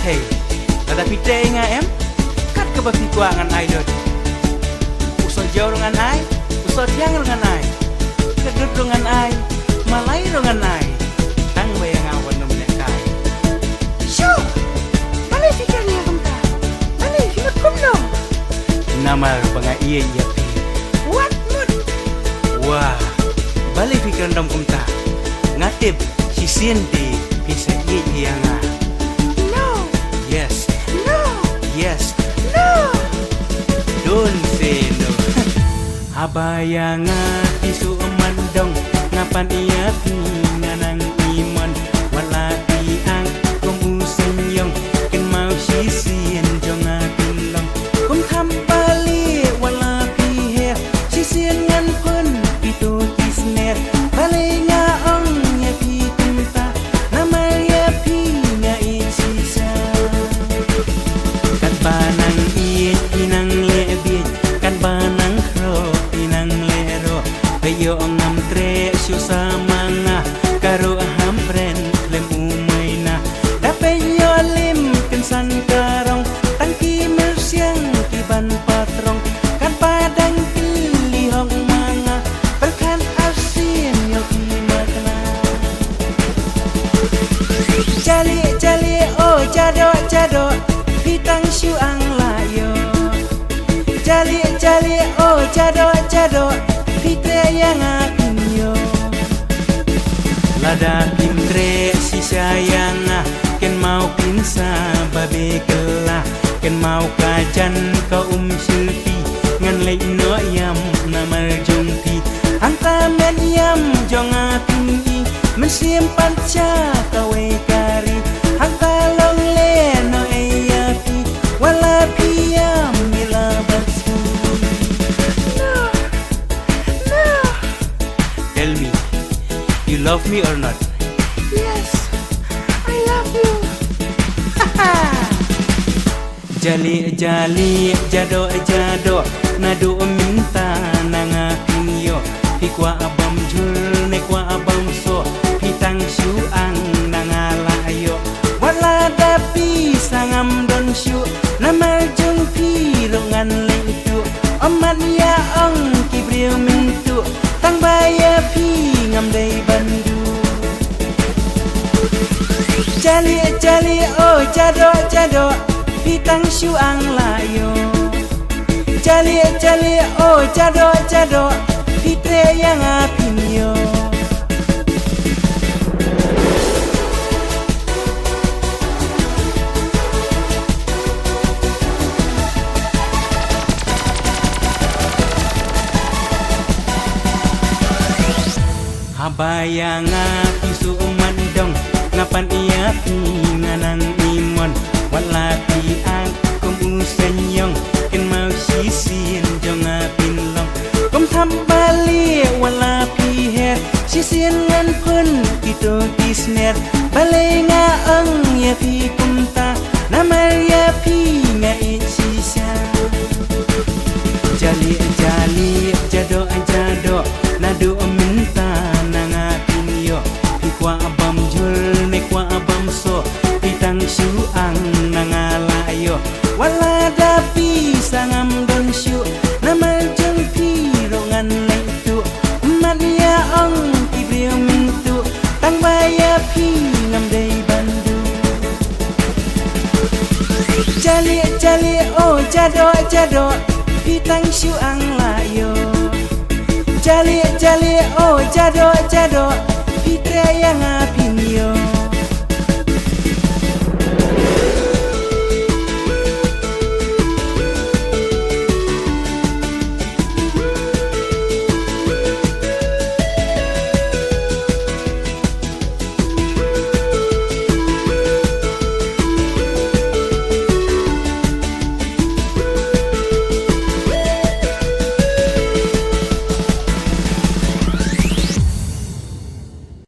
Hey, ada pite nga em? Kat ke bagi kuangan ai dot. Usah jauh dengan ai, usah tiang dengan ai. Kedut dengan ai, malai dengan ai. Tang bayang awan nom nek kai. Sure. Balik fikirnya kumta. Balik fikir kumno. Nama rupanya iya pi. What mood? Wah, balik fikir dom kumta. Ngatip si siente bisa iya nga. No. Yes, No. yes. No. Don't say no. Abaya nga isu mandong ngapan iya pinganang iman wala tiang kum usenyong ken mau sisien jong atinlong kum thambali wala pihe sisien ngan pun pitu tisner bale nga ong ya pi kunta nama ya pi nga isisa kan banang iye inang lebi kan banang kro inang lero ayo ngam tre susah manga karo hampren lem umay na dapat yo lim kensan karong tangki mersiang tiban patrong kan padang pilihong manga berkan asin yo kimakna jali jali oh jado jado pitang syuang layo jali jali oh jado jado pitre yang akunyo lada pintre si sayang ken mau pinsa babe kela ken mau kajan kaum silpi ngan lei no yam namar jongti anta men yam jonga tinggi mensimpan cha kawe kari anta long le no eyapi wala piam mila basu. No. No. Tell me, you love me or not? Yes. I love you. Jali jali jado jado nado minta nanga pinyo pikwa abam jul nekwa abam so pitang syuang nanga layo wala dapi sangam don syu nama jung pirongan leitu amat ya ong kibriu mintu tang baya pi ngam dei bandu jali jali oh jado jado pitang syuang layo jali jali oh jado jado pitre yang apinyo abaya nga isu mandong ngapan iya pinganang imon wala tiang kum usenyong ken mau sisin jonga pinlong kum thambali wala piher sisin ngan pun kitu tisner bale nga ang ya pi kumta nama ya pi nga isisa jali jali jado jado nado minta nanga pinyo pikwa abam jul nekwa abam so pitang syuang nanga layo wala dapi sangam don syu nama jeng pirongan leitu mat ya ong kibriu mintu tang baya pi ngam dei bandu jali jali oh jado jado pitang syuang layo jali jali oh jado jado pitre yang